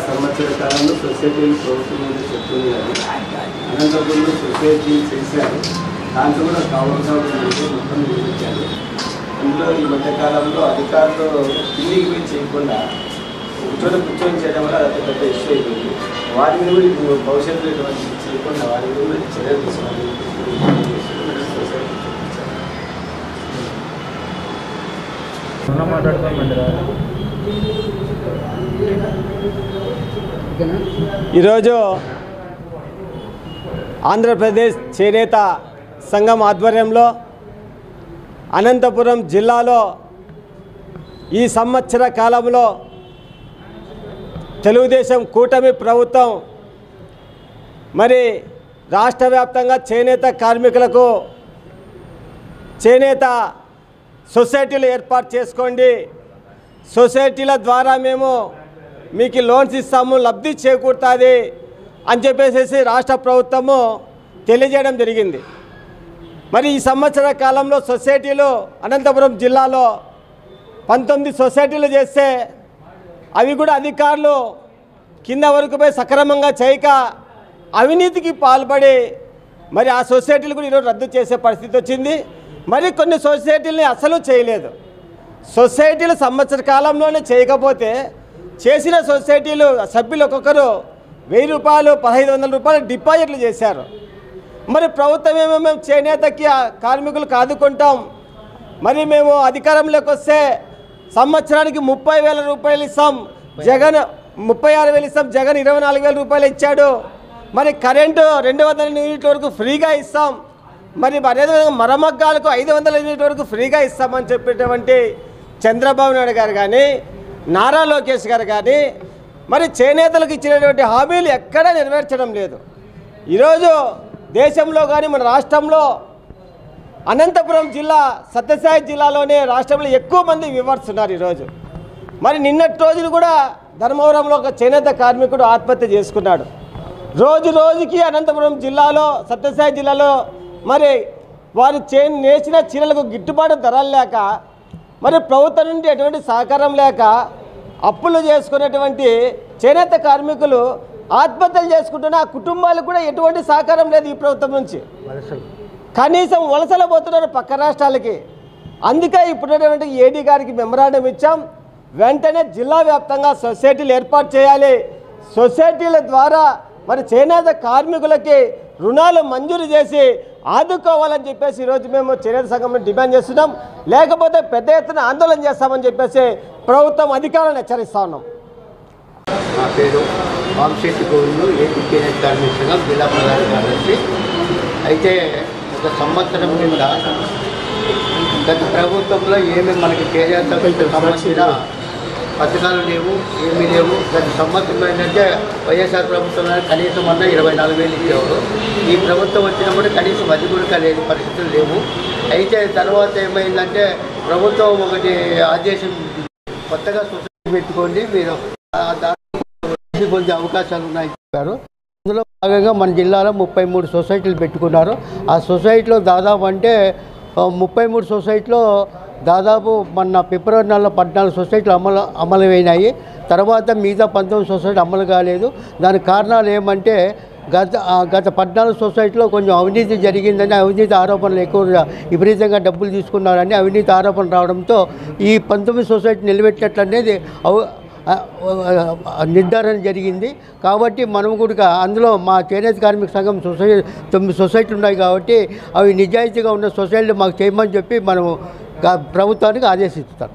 సంవత్సర కాలంలో సొసైటీలు ప్రభుత్వం మీద చెప్తుంది కానీ అనంతపురంలో సొసైటీ చేశారు. దాంట్లో కూడా కావాల్సిన మొత్తం నిర్మించారు. అందులో ఈ మధ్యకాలంలో అధికారులు కిందికి పోయి చేయకుండా చోట కూర్చొని చేయడం వల్ల అది పెద్ద ఇష్యూ అయిపోయింది. వారి మీద కూడా ఇప్పుడు భవిష్యత్తులో ఇటువంటి చేయకుండా వారి మీద కూడా చర్యలు తీసుకోవాలి. ఈరోజు ఆంధ్రప్రదేశ్ చేనేత సంఘం ఆధ్వర్యంలో అనంతపురం జిల్లాలో ఈ సంవత్సర కాలంలో తెలుగుదేశం కూటమి ప్రభుత్వం మరి రాష్ట్ర వ్యాప్తంగా చేనేత కార్మికులకు చేనేత సొసైటీలు ఏర్పాటు చేసుకోండి, సొసైటీల ద్వారా మేము మీకు లోన్స్ ఇస్తాము, లబ్ధి చేకూరుతుంది అని చెప్పేసి రాష్ట్ర ప్రభుత్వము తెలియజేయడం జరిగింది. మరి ఈ సంవత్సర కాలంలో సొసైటీలు అనంతపురం జిల్లాలో 19 సొసైటీలు చేస్తే అవి కూడా అధికారులు కింద వరకు పోయి సక్రమంగా చేయక అవినీతికి పాల్పడి మరి ఆ సొసైటీలు కూడా ఈరోజు రద్దు చేసే పరిస్థితి వచ్చింది. మరి కొన్ని సొసైటీలని అసలు చేయలేదు. సొసైటీలు సంవత్సర కాలంలోనే చేయకపోతే చేసిన సొసైటీలు సభ్యులు ఒక్కొక్కరు 1000 రూపాయలు 1500 రూపాయలు డిపాజిట్లు చేశారు. మరి ప్రభుత్వం ఏమో మేము చేనేతకి కార్మికులకు ఆదుకుంటాం, మరి మేము అధికారంలోకి వస్తే సంవత్సరానికి 30,000 రూపాయలు ఇస్తాం, జగన్ 36,000 ఇస్తాం, జగన్ 24,000 రూపాయలు ఇచ్చాడు, మరి కరెంటు 200 యూనిట్ల వరకు ఫ్రీగా ఇస్తాం, మరి అదేవిధంగా మరమగ్గాలకు 500 యూనిట్ల వరకు ఫ్రీగా ఇస్తామని చెప్పేటువంటి చంద్రబాబు నాయుడు గారు కానీ నారా లోకేష్ గారు కానీ మరి చేనేతలకు ఇచ్చినటువంటి హామీలు ఎక్కడా నెరవేర్చడం లేదు. ఈరోజు దేశంలో కానీ మన రాష్ట్రంలో అనంతపురం జిల్లా సత్యసాయి జిల్లాలోనే రాష్ట్రంలో ఎక్కువ మంది వివర్స్ ఉన్నారు ఈరోజు. మరి నిన్నటి రోజులు కూడా ధర్మవరంలో ఒక చేనేత కార్మికుడు ఆత్మహత్య చేసుకున్నాడు. రోజు రోజుకి అనంతపురం జిల్లాలో సత్యసాయి జిల్లాలో మరి వారు నేసిన చీరలకు గిట్టుబాటు ధరలు లేక మరి ప్రభుత్వం నుండి ఎటువంటి సహకారం లేక అప్పులు చేసుకునేటువంటి చేనేత కార్మికులు ఆత్మహత్యలు చేసుకుంటున్న ఆ కుటుంబాలకు కూడా ఎటువంటి సహకారం లేదు ఈ ప్రభుత్వం నుంచి. కనీసం వలసలు పోతున్నారు పక్క రాష్ట్రాలకి. అందుకే ఇప్పుడున్నటువంటి ఏడీ గారికి మెమరాండం ఇచ్చాం, వెంటనే జిల్లా వ్యాప్తంగా సొసైటీలు ఏర్పాటు చేయాలి, సొసైటీల ద్వారా మరి చేనేత కార్మికులకి రుణాలు మంజూరు చేసి ఆదుకోవాలని చెప్పేసి ఈరోజు మేము చేనేత సంఘం డిమాండ్ చేస్తున్నాం. లేకపోతే పెద్ద ఎత్తున ఆందోళన చేస్తామని చెప్పేసి ప్రభుత్వం అధికారులను హెచ్చరిస్తా ఉన్నాం. నా పేరు వామశెట్టి గోవిందు, ఏపీ చేనేత కార్మిక సంఘం జిల్లా ప్రధాన కార్యదర్శి. అయితే ఒక సంవత్సరం కింద గత ప్రభుత్వంలో ఏమేమి మనకి చేనేతకు సంబంధించిన పథకాలు లేవు, ఏమీ లేవు. గత సంవత్సరంలో ఏంటంటే వైఎస్ఆర్ ప్రభుత్వంలో కనీసం 24,000 ఇచ్చేవారు. ఈ ప్రభుత్వం వచ్చినప్పుడు కనీసం అది కూడా లేని పరిస్థితులు లేవు. అయితే తర్వాత ఏమైందంటే ప్రభుత్వం ఒకటి ఆదేశం కొత్తగా సొసైటీ పెట్టుకోండి, మీరు దానికి కొంచెం అవకాశాలు ఉన్నాయని చెప్పారు. అందులో భాగంగా మన జిల్లాలో 33 సొసైటీలు పెట్టుకున్నారు. ఆ సొసైటీలో దాదాపు అంటే 33 సొసైటీలో దాదాపు మన ఫిబ్రవరి నెలలో 14 సొసైటీలు అమలు అయినాయి. తర్వాత మిగతా 19 సొసైటీలు అమలు కాలేదు. దానికి కారణాలు ఏమంటే గత 14 సొసైటీలో కొంచెం అవినీతి జరిగిందని, అవినీతి ఆరోపణలు ఎక్కువ విపరీతంగా డబ్బులు తీసుకున్నారని అవినీతి ఆరోపణలు రావడంతో ఈ 19 సొసైటీ నిలబెట్టినట్లు అనేది నిర్ధారణ జరిగింది. కాబట్టి మనం కూడా అందులో మా చేనేత కార్మిక సంఘం 9 సొసైటీలు ఉన్నాయి కాబట్టి అవి నిజాయితీగా ఉన్న సొసైటీలు మాకు చేయమని చెప్పి మనము ప్రభుత్వానికి ఆదేశిస్తాం.